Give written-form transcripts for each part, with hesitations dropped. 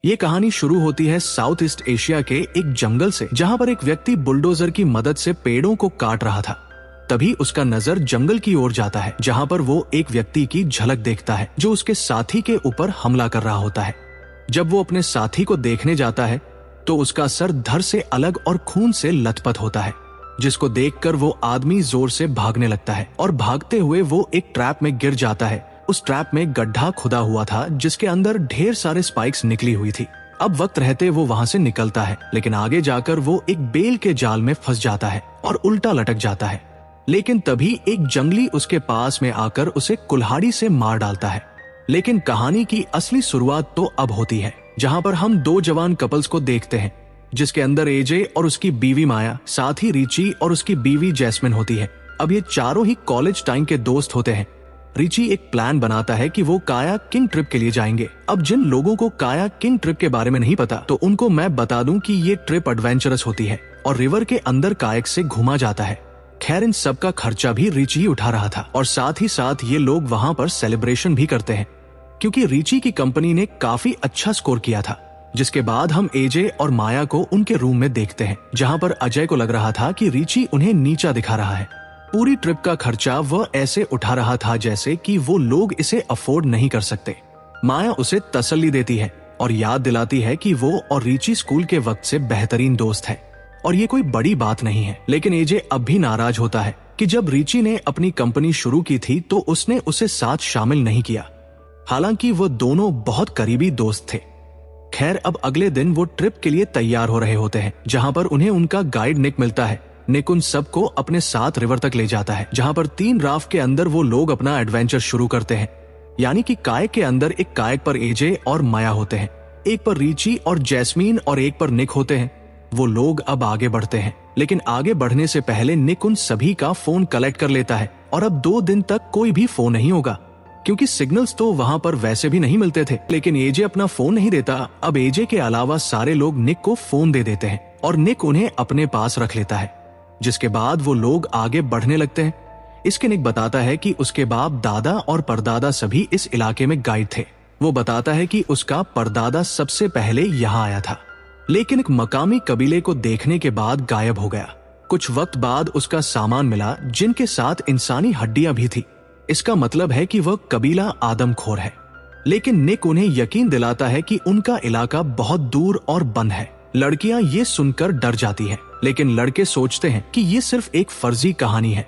ये कहानी शुरू होती है साउथ ईस्ट एशिया के एक जंगल से, जहां पर एक व्यक्ति बुलडोजर की मदद से पेड़ों को काट रहा था। तभी उसका नजर जंगल की ओर जाता है, जहां पर वो एक व्यक्ति की झलक देखता है जो उसके साथी के ऊपर हमला कर रहा होता है। जब वो अपने साथी को देखने जाता है तो उसका सर धड़ से अलग और खून से लथपथ होता है, जिसको देखकर वो आदमी जोर से भागने लगता है और भागते हुए वो एक ट्रैप में गिर जाता है। उस ट्रैप में गड्ढा खुदा हुआ था जिसके अंदर ढेर सारे स्पाइक्स निकली हुई थी। अब वक्त रहते वो वहां से निकलता है, लेकिन आगे जाकर वो एक बेल के जाल में फंस जाता है और उल्टा लटक जाता है। लेकिन तभी एक जंगली उसके पास में आकर उसे कुल्हाड़ी से मार डालता है। लेकिन कहानी की असली शुरुआत तो अब होती है, जहां पर हम दो जवान कपल्स को देखते हैं, जिसके अंदर एजे और उसकी बीवी माया, साथ ही रिची और उसकी बीवी जैस्मिन होती है। अब ये चारों ही कॉलेज टाइम के दोस्त होते हैं। रिची एक प्लान बनाता है कि वो काया किंग ट्रिप के लिए जाएंगे। अब जिन लोगों को काया किंग ट्रिप के बारे में नहीं पता, तो उनको मैं बता दूं कि ये ट्रिप एडवेंचरस होती है और रिवर के अंदर कायक से घुमा जाता है। खैर, इन सब का खर्चा भी रिची ही उठा रहा था और साथ ही साथ ये लोग वहां पर सेलिब्रेशन भी करते हैं, क्योंकि रिची की कंपनी ने काफी अच्छा स्कोर किया था। जिसके बाद हम एजे और माया को उनके रूम में देखते हैं, जहां पर अजय को लग रहा था कि रिची उन्हें नीचा दिखा रहा है। पूरी ट्रिप का खर्चा वह ऐसे उठा रहा था जैसे कि वो लोग इसे अफोर्ड नहीं कर सकते। माया उसे तसल्ली देती है और याद दिलाती है कि वो और रिची स्कूल के वक्त से बेहतरीन दोस्त है और ये कोई बड़ी बात नहीं है। लेकिन एजे अब भी नाराज होता है कि जब रिची ने अपनी कंपनी शुरू की थी तो उसने उसे साथ शामिल नहीं किया, हालांकि वो दोनों बहुत करीबी दोस्त थे। खैर, अब अगले दिन वो ट्रिप के लिए तैयार हो रहे होते हैं, जहां पर उन्हें उनका गाइड निक मिलता है। निक उन सबको अपने साथ रिवर तक ले जाता है, जहां पर 3 राफ्ट के अंदर वो लोग अपना एडवेंचर शुरू करते हैं। यानी कि कायक के अंदर एक कायक पर एजे और माया होते हैं, एक पर रिची और जैस्मीन और एक पर निक होते हैं। वो लोग अब आगे बढ़ते हैं, लेकिन आगे बढ़ने से पहले निक उन सभी का फोन कलेक्ट कर लेता है और अब 2 दिन तक कोई भी फोन नहीं होगा, क्योंकि सिग्नल्स तो वहां पर वैसे भी नहीं मिलते थे। लेकिन एजे अपना फोन नहीं देता। अब एजे के अलावा सारे लोग निक को फोन दे देते हैं और निक उन्हें अपने पास रख लेता है। जिसके बाद वो लोग आगे बढ़ने लगते हैं। इसके निक बताता है कि उसके बाप दादा और परदादा सभी इस इलाके में गाइड थे। वो बताता है कि उसका परदादा सबसे पहले यहाँ आया था, लेकिन एक मकामी कबीले को देखने के बाद गायब हो गया। कुछ वक्त बाद उसका सामान मिला, जिनके साथ इंसानी हड्डियां भी थी। इसका मतलब है कि वह कबीला आदमखोर है। लेकिन निक उन्हें यकीन दिलाता है कि उनका इलाका बहुत दूर और बंद है। लड़कियां ये सुनकर डर जाती हैं, लेकिन लड़के सोचते हैं कि ये सिर्फ एक फर्जी कहानी है।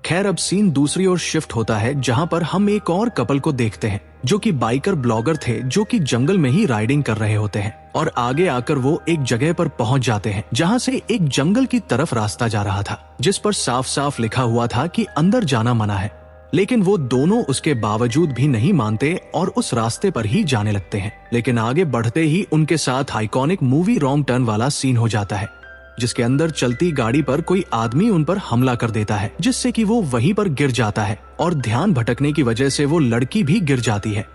खैर, अब सीन दूसरी ओर शिफ्ट होता है, जहां पर हम एक और कपल को देखते हैं, जो कि बाइकर ब्लॉगर थे, जो कि जंगल में ही राइडिंग कर रहे होते हैं। और आगे आकर वो एक जगह पर पहुंच जाते हैं, जहां से एक जंगल की तरफ रास्ता जा रहा था, जिस पर साफ साफ लिखा हुआ था कि अंदर जाना मना है। लेकिन वो दोनों उसके बावजूद भी नहीं मानते और उस रास्ते पर ही जाने लगते हैं। लेकिन आगे बढ़ते ही उनके साथ आइकॉनिक मूवी रॉन्ग टर्न वाला सीन हो जाता है, जिसके अंदर चलती गाड़ी पर कोई आदमी उन पर हमला कर देता है, जिससे कि वो वहीं पर गिर जाता है और ध्यान भटकने की वजह से वो लड़की भी गिर जाती है।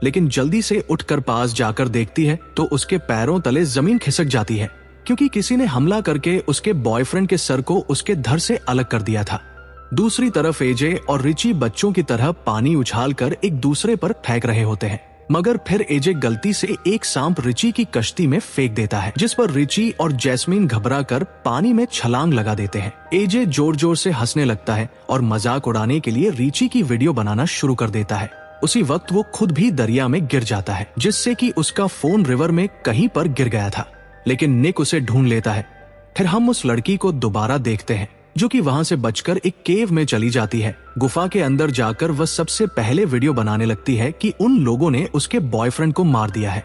लेकिन जल्दी से उठकर पास जाकर देखती है तो उसके पैरों तले जमीन खिसक जाती है, क्योंकि किसी ने हमला करके उसके बॉयफ्रेंड के सर को उसके धड़ से अलग कर दिया था। दूसरी तरफ एजे और रिची बच्चों की तरह पानी उछालकर एक दूसरे पर फेंक रहे होते हैं, मगर फिर एजे गलती से एक सांप रिची की कश्ती में फेंक देता है, जिस पर रिची और जैस्मीन घबराकर पानी में छलांग लगा देते हैं। एजे जोर जोर से हंसने लगता है और मजाक उड़ाने के लिए रिची की वीडियो बनाना शुरू कर देता है। उसी वक्त वो खुद भी दरिया में गिर जाता है, जिससे कि उसका फोन रिवर में कहीं पर गिर गया था। लेकिन निक उसे ढूंढ लेता है। फिर हम उस लड़की को दोबारा देखते हैं, जो कि वहां से बचकर एक केव में चली जाती है। गुफा के अंदर जाकर वह सबसे पहले वीडियो बनाने लगती है कि उन लोगों ने उसके बॉयफ्रेंड को मार दिया है।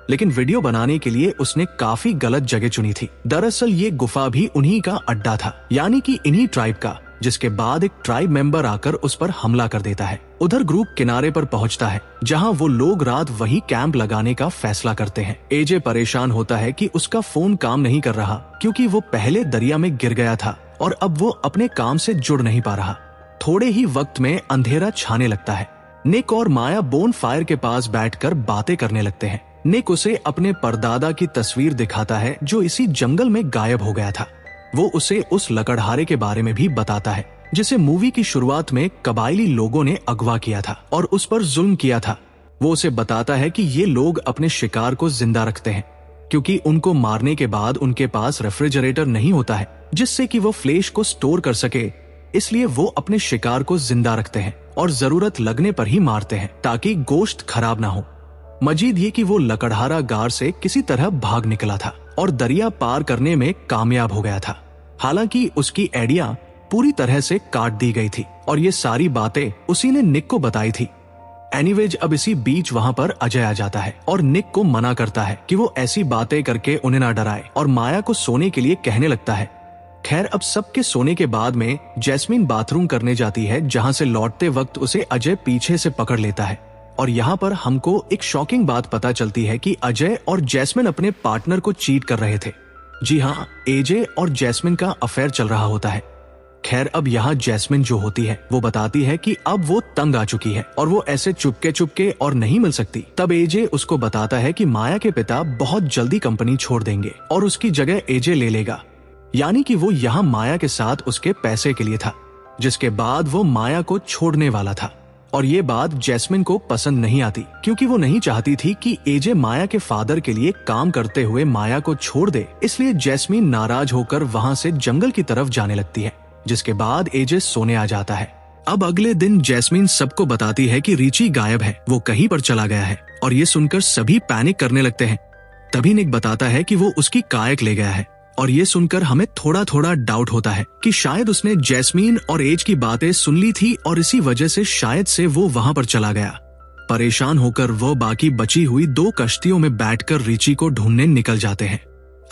लेकिन वीडियो बनाने के लिए उसने काफी गलत जगह चुनी थी। दरअसल ये गुफा भी उन्हीं का अड्डा था, यानी कि इन्हीं ट्राइब का। जिसके बाद एक ट्राइब मेंबर आकर उस पर हमला कर देता है। उधर ग्रुप किनारे पर पहुंचता है, जहां वो लोग रात वही कैंप लगाने का फैसला करते हैं। एजे परेशान होता है कि उसका फोन काम नहीं कर रहा, क्योंकि वो पहले दरिया में गिर गया था और अब वो अपने काम से जुड़ नहीं पा रहा। थोड़े ही वक्त में अंधेरा छाने लगता है। निक और माया बोन फायर के पास बैठकर बातें करने लगते हैं। निक उसे अपने परदादा की तस्वीर दिखाता है, जो इसी जंगल में गायब हो गया था। वो उसे उस लकड़हारे के बारे में भी बताता है, जिसे मूवी की शुरुआत में कबायली लोगों ने अगवा किया था और उस पर जुल्म किया था। वो उसे बताता है कि ये लोग अपने शिकार को जिंदा रखते हैं क्योंकि उनको मारने के बाद उनके पास रेफ्रिजरेटर नहीं होता है जिससे कि वो फ्लेश को स्टोर कर सके, इसलिए वो अपने शिकार को जिंदा रखते हैं और जरूरत लगने पर ही मारते हैं ताकि गोश्त खराब ना हो। मजीद ये कि वो लकड़हारा गार से किसी तरह भाग निकला था और दरिया पार करने में कामयाब हो गया था, हालांकि उसकी एडिया पूरी तरह से काट दी गई थी और ये सारी बातें उसी ने निक को बताई थी। एनीवेज अब इसी बीच वहां पर अजय आ जाता है और निक को मना करता है कि वो ऐसी बातें करके उन्हें ना डराए और माया को सोने के लिए कहने लगता है। खैर अब सबके सोने के बाद में जैस्मीन बाथरूम करने जाती है जहां से लौटते वक्त उसे अजय पीछे से पकड़ लेता है और यहाँ पर हमको एक शॉकिंग बात पता चलती है कि अजय और जैस्मिन अपने पार्टनर को चीट कर रहे थे। जी हाँ, एजे और जैस्मिन का अफेयर चल रहा होता है। खैर अब यहाँ जैस्मिन जो होती है वो बताती है कि अब वो तंग आ चुकी है और वो ऐसे चुपके और नहीं मिल सकती। तब एजे उसको बताता है कि माया के पिता बहुत जल्दी कंपनी छोड़ देंगे और उसकी जगह एजे ले लेगा, यानी कि वो यहाँ माया के साथ उसके पैसे के लिए था, जिसके बाद वो माया को छोड़ने वाला था। और ये बात जैस्मिन को पसंद नहीं आती क्योंकि वो नहीं चाहती थी कि एजे माया के फादर के लिए काम करते हुए माया को छोड़ दे, इसलिए जैस्मिन नाराज होकर वहाँ से जंगल की तरफ जाने लगती है, जिसके बाद एजे सोने आ जाता है। अब अगले दिन जैस्मिन सबको बताती है कि रिची गायब है, वो कहीं पर चला गया है और ये सुनकर सभी पैनिक करने लगते हैं। तभी निक बताता है कि वो उसकी कायक ले गया है और ये सुनकर हमें थोड़ा थोड़ा डाउट होता है कि शायद उसने जैस्मीन और एज की बातें सुन ली थी और इसी वजह से शायद से वो वहां पर चला गया। परेशान होकर वो बाकी बची हुई 2 कश्तियों में बैठकर रिची को ढूंढने निकल जाते हैं।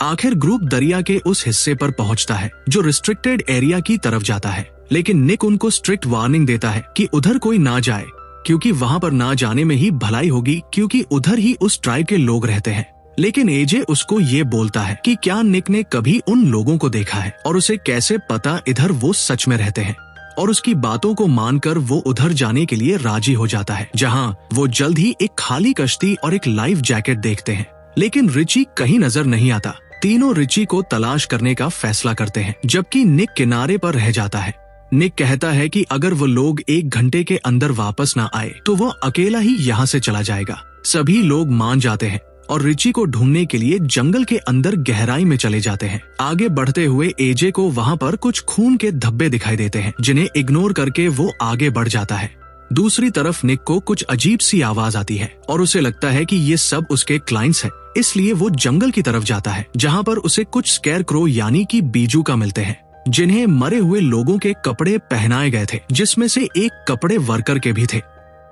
आखिर ग्रुप दरिया के उस हिस्से पर पहुंचता है जो रिस्ट्रिक्टेड एरिया की तरफ जाता है, लेकिन निक उनको स्ट्रिक्ट वार्निंग देता है कि उधर कोई ना जाए क्योंकि वहां पर ना जाने में ही भलाई होगी क्योंकि उधर ही उस ट्राइब के लोग रहते हैं। लेकिन एजे उसको ये बोलता है कि क्या निक ने कभी उन लोगों को देखा है और उसे कैसे पता इधर वो सच में रहते हैं, और उसकी बातों को मानकर वो उधर जाने के लिए राजी हो जाता है, जहां वो जल्द ही एक खाली कश्ती और एक लाइफ जैकेट देखते हैं। लेकिन रिची कहीं नजर नहीं आता। तीनों रिची को तलाश करने का फैसला करते हैं, जबकि निक किनारे पर रह जाता है। निक कहता है कि अगर वो लोग 1 घंटे के अंदर वापस ना आए तो वो अकेला ही यहाँ से चला जाएगा। सभी लोग मान जाते हैं और रिची को ढूंढने के लिए जंगल के अंदर गहराई में चले जाते हैं। आगे बढ़ते हुए एजे को वहाँ पर कुछ खून के धब्बे दिखाई देते हैं, जिन्हें इग्नोर करके वो आगे बढ़ जाता है। दूसरी तरफ निक को कुछ अजीब सी आवाज आती है और उसे लगता है कि ये सब उसके क्लाइंट्स हैं, इसलिए वो जंगल की तरफ जाता है, जहाँ पर उसे कुछ स्केरक्रो यानी कि बीजू का मिलते हैं, जिन्हें मरे हुए लोगों के कपड़े पहनाए गए थे, जिसमें से एक कपड़े वर्कर के भी थे।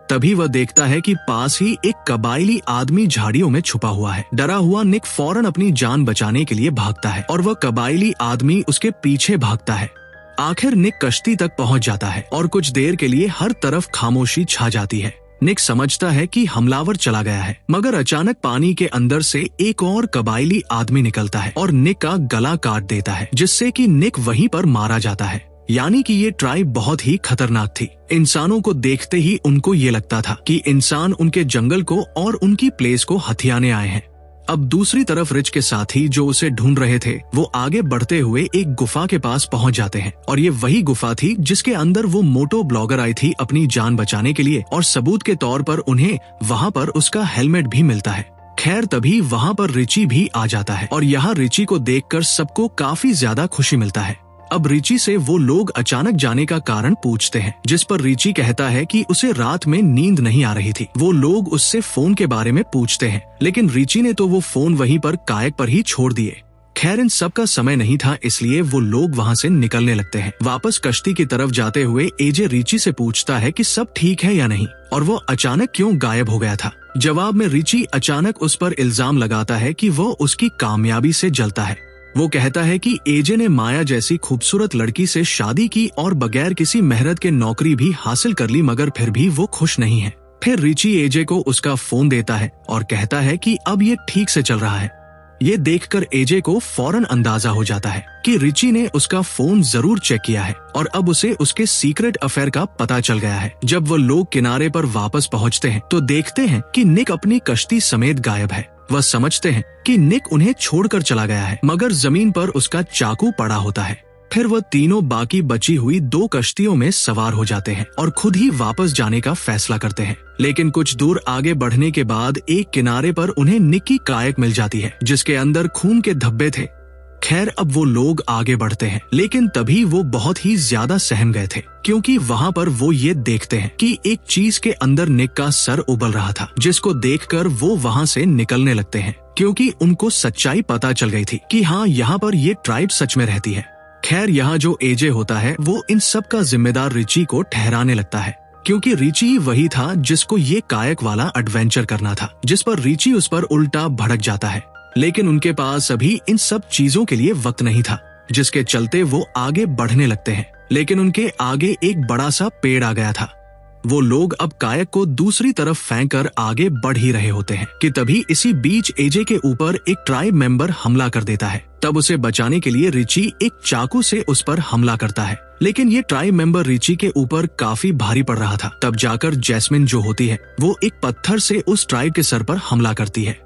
तभी वह देखता है कि पास ही एक कबायली आदमी झाड़ियों में छुपा हुआ है। डरा हुआ निक फौरन अपनी जान बचाने के लिए भागता है और वह कबायली आदमी उसके पीछे भागता है। आखिर निक कश्ती तक पहुंच जाता है और कुछ देर के लिए हर तरफ खामोशी छा जाती है। निक समझता है कि हमलावर चला गया है, मगर अचानक पानी के अंदर से एक और कबायली आदमी निकलता है और निक का गला काट देता है, जिससे कि निक वहीं पर मारा जाता है। यानी कि ये ट्राइब बहुत ही खतरनाक थी। इंसानों को देखते ही उनको ये लगता था कि इंसान उनके जंगल को और उनकी प्लेस को हथियाने आए हैं। अब दूसरी तरफ रिच के साथी जो उसे ढूंढ रहे थे वो आगे बढ़ते हुए एक गुफा के पास पहुंच जाते हैं और ये वही गुफा थी जिसके अंदर वो मोटो ब्लॉगर आई थी अपनी जान बचाने के लिए, और सबूत के तौर पर उन्हें वहाँ पर उसका हेलमेट भी मिलता है। खैर तभी वहाँ पर रिची भी आ जाता है और यहाँ रिची को देखकर सबको काफी ज्यादा खुशी मिलता है। अब रिची से वो लोग अचानक जाने का कारण पूछते हैं, जिस पर रिची कहता है कि उसे रात में नींद नहीं आ रही थी। वो लोग उससे फोन के बारे में पूछते हैं, लेकिन रिची ने तो वो फोन वहीं पर कायक पर ही छोड़ दिए। खैर इन सब का समय नहीं था, इसलिए वो लोग वहाँ से निकलने लगते हैं। वापस कश्ती की तरफ जाते हुए एजे रिची से पूछता है कि सब ठीक है या नहीं और वो अचानक क्यों गायब हो गया था। जवाब में रिची अचानक उस पर इल्जाम लगाता है कि वो उसकी कामयाबी से जलता है। वो कहता है कि एजे ने माया जैसी खूबसूरत लड़की से शादी की और बगैर किसी मेहनत के नौकरी भी हासिल कर ली, मगर फिर भी वो खुश नहीं है। फिर रिची एजे को उसका फोन देता है और कहता है कि अब ये ठीक से चल रहा है। ये देखकर एजे को फौरन अंदाजा हो जाता है कि रिची ने उसका फोन जरूर चेक किया है और अब उसे उसके सीक्रेट अफेयर का पता चल गया है। जब वो लोग किनारे पर वापस पहुंचते हैं तो देखते हैं कि निक अपनी कश्ती समेत गायब है। वह समझते हैं कि निक उन्हें छोड़कर चला गया है, मगर जमीन पर उसका चाकू पड़ा होता है। फिर वह तीनों बाकी बची हुई 2 कश्तियों में सवार हो जाते हैं और खुद ही वापस जाने का फैसला करते हैं। लेकिन कुछ दूर आगे बढ़ने के बाद एक किनारे पर उन्हें निक्की कायक मिल जाती है जिसके अंदर खून के धब्बे थे। खैर, अब वो लोग आगे बढ़ते हैं, लेकिन तभी वो बहुत ही ज्यादा सहम गए थे क्योंकि वहाँ पर वो ये देखते हैं कि एक चीज के अंदर निक का सर उबल रहा था, जिसको देखकर वो वहाँ से निकलने लगते हैं क्योंकि उनको सच्चाई पता चल गई थी कि हाँ, यहाँ पर ये ट्राइब सच में रहती है। खैर, यहाँ जो एजे होता है वो इन सब का जिम्मेदार रिची को ठहराने लगता है क्योंकि रिची ही वही था जिसको ये कायक वाला एडवेंचर करना था, जिस पर रिची उस पर उल्टा भड़क जाता है। लेकिन उनके पास अभी इन सब चीजों के लिए वक्त नहीं था, जिसके चलते वो आगे बढ़ने लगते हैं। लेकिन उनके आगे एक बड़ा सा पेड़ आ गया था। वो लोग अब कायक को दूसरी तरफ फेंक कर आगे बढ़ ही रहे होते हैं कि तभी इसी बीच एजे के ऊपर एक ट्राइब मेंबर हमला कर देता है। तब उसे बचाने के लिए रिची एक चाकू से उस पर हमला करता है, लेकिन ये ट्राइब मेंबर रिची के ऊपर काफी भारी पड़ रहा था। तब जाकर जैस्मिन जो होती है वो एक पत्थर से उस ट्राइब के सर पर हमला करती है।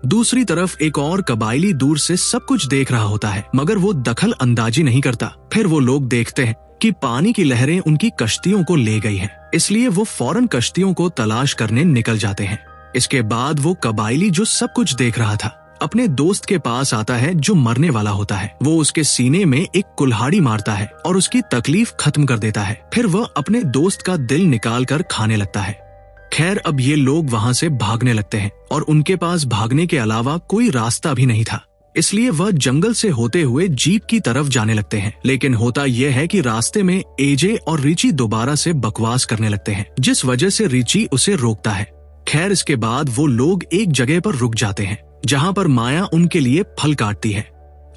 दूसरी तरफ एक और कबायली दूर से सब कुछ देख रहा होता है, मगर वो दखल अंदाजी नहीं करता। फिर वो लोग देखते हैं कि पानी की लहरें उनकी कश्तियों को ले गई हैं, इसलिए वो फौरन कश्तियों को तलाश करने निकल जाते हैं। इसके बाद वो कबायली जो सब कुछ देख रहा था अपने दोस्त के पास आता है जो मरने वाला होता है। वो उसके सीने में एक कुल्हाड़ी मारता है और उसकी तकलीफ खत्म कर देता है। फिर वह अपने दोस्त का दिल निकाल कर खाने लगता है। खैर, अब ये लोग वहाँ से भागने लगते हैं और उनके पास भागने के अलावा कोई रास्ता भी नहीं था, इसलिए वह जंगल से होते हुए जीप की तरफ जाने लगते हैं। लेकिन होता यह है कि रास्ते में एजे और रिची दोबारा से बकवास करने लगते हैं, जिस वजह से रिची उसे रोकता है। खैर, इसके बाद वो लोग एक जगह पर रुक जाते हैं जहाँ पर माया उनके लिए फल काटती है।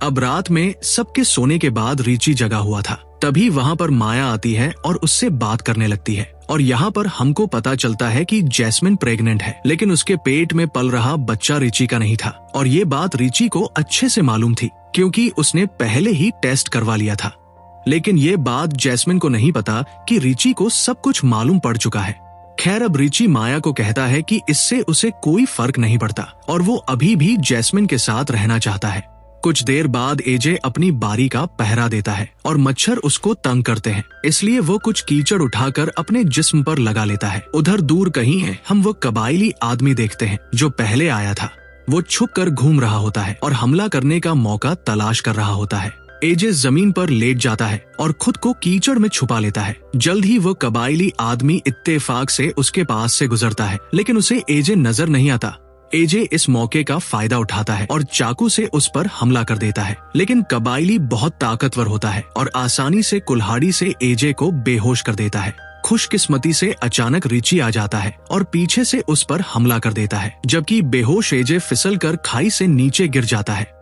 अब रात में सबके सोने के बाद रिची जगा हुआ था। तभी वहाँ पर माया आती है और उससे बात करने लगती है और यहाँ पर हमको पता चलता है कि जैस्मिन प्रेग्नेंट है, लेकिन उसके पेट में पल रहा बच्चा रिची का नहीं था। और ये बात रिची को अच्छे से मालूम थी क्योंकि उसने पहले ही टेस्ट करवा लिया था। लेकिन ये बात जैस्मिन को नहीं पता कि रिची को सब कुछ मालूम पड़ चुका है। खैर, अब रिची माया को कहता है कि इससे उसे कोई फर्क नहीं पड़ता और वो अभी भी जैस्मिन के साथ रहना चाहता है। कुछ देर बाद एजे अपनी बारी का पहरा देता है और मच्छर उसको तंग करते हैं, इसलिए वो कुछ कीचड़ उठाकर अपने जिस्म पर लगा लेता है। उधर दूर कहीं है हम वो कबायली आदमी देखते हैं जो पहले आया था। वो छुप कर घूम रहा होता है और हमला करने का मौका तलाश कर रहा होता है। एजे जमीन पर लेट जाता है और खुद को कीचड़ में छुपा लेता है। जल्द ही वो कबायली आदमी इत्तेफाक से उसके पास से गुजरता है, लेकिन उसे एजे नजर नहीं आता। एजे इस मौके का फायदा उठाता है और चाकू से उस पर हमला कर देता है, लेकिन कबायली बहुत ताकतवर होता है और आसानी से कुल्हाड़ी से एजे को बेहोश कर देता है। खुशकिस्मती से अचानक रिची आ जाता है और पीछे से उस पर हमला कर देता है, जबकि बेहोश एजे फिसल कर खाई से नीचे गिर जाता है।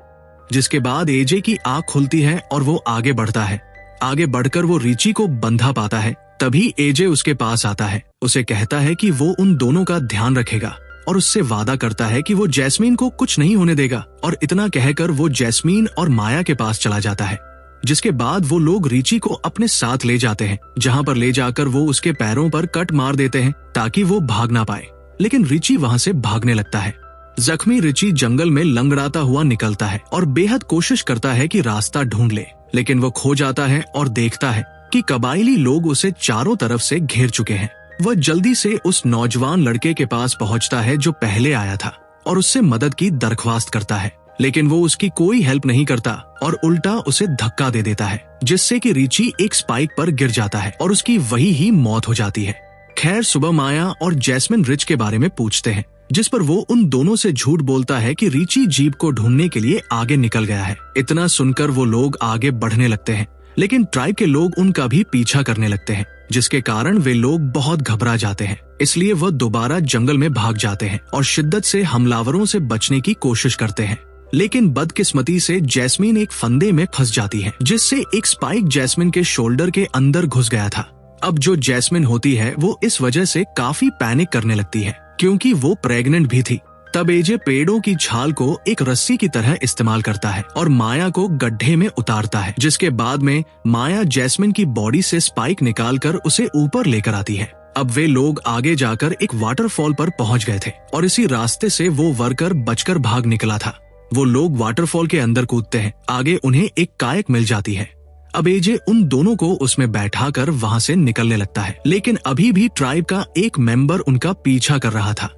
जिसके बाद एजे की आंख खुलती है और वो आगे बढ़ता है। आगे बढ़कर वो रिची को बंधा पाता है। तभी एजे उसके पास आता है, उसे कहता है कि वो उन दोनों का ध्यान रखेगा और उससे वादा करता है कि वो जैस्मीन को कुछ नहीं होने देगा। और इतना कहकर वो जैस्मीन और माया के पास चला जाता है। जिसके बाद वो लोग रिची को अपने साथ ले जाते हैं, जहाँ पर ले जाकर वो उसके पैरों पर कट मार देते हैं ताकि वो भाग ना पाए। लेकिन रिची वहाँ से भागने लगता है। जख्मी रिची जंगल में लंगड़ाता हुआ निकलता है और बेहद कोशिश करता है कि रास्ता ढूंढ ले, लेकिन वो खो जाता है और देखता है कि कबायली लोग उसे चारों तरफ से घेर चुके हैं। वह जल्दी से उस नौजवान लड़के के पास पहुंचता है जो पहले आया था और उससे मदद की दरख्वास्त करता है, लेकिन वो उसकी कोई हेल्प नहीं करता और उल्टा उसे धक्का दे देता है, जिससे कि रिची एक स्पाइक पर गिर जाता है और उसकी वही ही मौत हो जाती है। खैर, सुबह माया और जैस्मिन रिच के बारे में पूछते हैं, जिस पर वो उन दोनों से झूठ बोलता है कि रिची जीप को ढूंढने के लिए आगे निकल गया है। इतना सुनकर वो लोग आगे बढ़ने लगते हैं, लेकिन ट्राइब के लोग उनका भी पीछा करने लगते हैं, जिसके कारण वे लोग बहुत घबरा जाते हैं। इसलिए वह दोबारा जंगल में भाग जाते हैं और शिद्दत से हमलावरों से बचने की कोशिश करते हैं। लेकिन बदकिस्मती से जैस्मिन एक फंदे में फंस जाती है, जिससे एक स्पाइक जैस्मिन के शोल्डर के अंदर घुस गया था। अब जो जैस्मिन होती है वो इस वजह से काफी पैनिक करने लगती है, क्योंकि वो प्रेग्नेंट भी थी। तब एजे पेड़ों की छाल को एक रस्सी की तरह इस्तेमाल करता है और माया को गड्ढे में उतारता है, जिसके बाद में माया जैस्मिन की बॉडी से स्पाइक निकालकर उसे ऊपर लेकर आती है। अब वे लोग आगे जाकर एक वाटरफॉल पर पहुंच गए थे और इसी रास्ते से वो वर्कर बचकर भाग निकला था। वो लोग वाटरफॉल के अंदर कूदते हैं। आगे उन्हें एक कायक मिल जाती है। अब एजे उन दोनों को उसमें बैठाकर वहां से निकलने लगता है, लेकिन अभी भी ट्राइब का एक मेंबर उनका पीछा कर रहा था।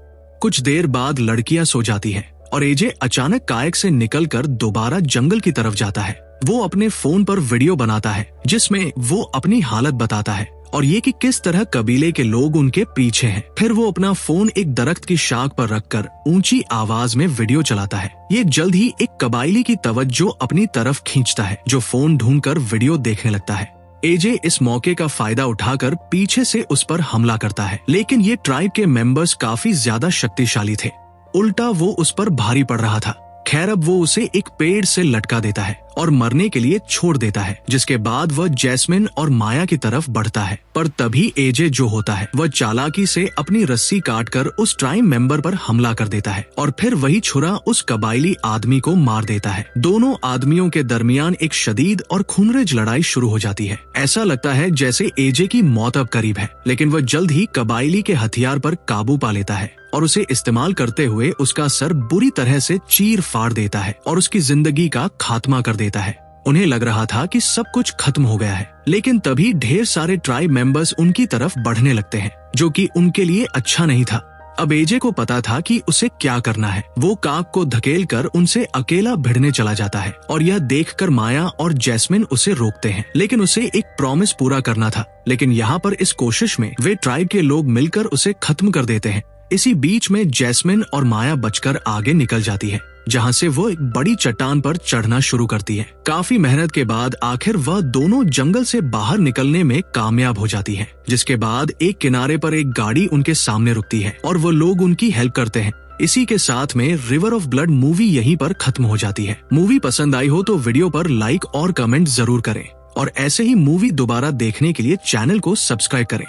कुछ देर बाद लड़कियां सो जाती हैं और एजे अचानक कायक से निकलकर दोबारा जंगल की तरफ जाता है। वो अपने फोन पर वीडियो बनाता है जिसमें वो अपनी हालत बताता है और ये कि किस तरह कबीले के लोग उनके पीछे हैं। फिर वो अपना फोन एक दरख्त की शाख पर रखकर ऊंची आवाज में वीडियो चलाता है। ये जल्द ही एक कबायली की तवज्जो अपनी तरफ खींचता है जो फोन ढूंढकर वीडियो देखने लगता है। एजे इस मौके का फायदा उठाकर पीछे से उस पर हमला करता है, लेकिन ये ट्राइब के मेंबर्स काफी ज्यादा शक्तिशाली थे। उल्टा वो उस पर भारी पड़ रहा था। खैर अब वो उसे एक पेड़ से लटका देता है और मरने के लिए छोड़ देता है, जिसके बाद वह जैस्मिन और माया की तरफ बढ़ता है। पर तभी एजे जो होता है वह चालाकी से अपनी रस्सी काटकर उस ट्राइब मेंबर पर हमला कर देता है और फिर वही छुरा उस कबायली आदमी को मार देता है। दोनों आदमियों के दरमियान एक शदीद और खूनरेज लड़ाई शुरू हो जाती है। ऐसा लगता है जैसे एजे की मौत अब करीब है, लेकिन वह जल्द ही कबायली के हथियार पर काबू पा लेता है और उसे इस्तेमाल करते हुए उसका सर बुरी तरह से चीर फाड़ देता है और उसकी जिंदगी का खात्मा कर देता है। उन्हें लग रहा था कि सब कुछ खत्म हो गया है, लेकिन तभी ढेर सारे ट्राइब मेंबर्स उनकी तरफ बढ़ने लगते हैं, जो कि उनके लिए अच्छा नहीं था। अब एजे को पता था कि उसे क्या करना है। वो काक को धकेलकर उनसे अकेला भिड़ने चला जाता है और यह देखकर माया और जैस्मिन उसे रोकते हैं, लेकिन उसे एक प्रॉमिस पूरा करना था। लेकिन यहाँ पर इस कोशिश में वे ट्राइब के लोग मिलकर उसे खत्म कर देते हैं। इसी बीच में जैस्मिन और माया बचकर आगे निकल जाती है, जहाँ से वो एक बड़ी चट्टान पर चढ़ना शुरू करती है। काफी मेहनत के बाद आखिर वह दोनों जंगल से बाहर निकलने में कामयाब हो जाती है, जिसके बाद एक किनारे पर एक गाड़ी उनके सामने रुकती है और वो लोग उनकी हेल्प करते हैं। इसी के साथ में रिवर ऑफ ब्लड मूवी यहीं पर खत्म हो जाती है। मूवी पसंद आई हो तो वीडियो पर लाइक और कमेंट जरूर करें और ऐसे ही मूवी दोबारा देखने के लिए चैनल को सब्सक्राइब करें।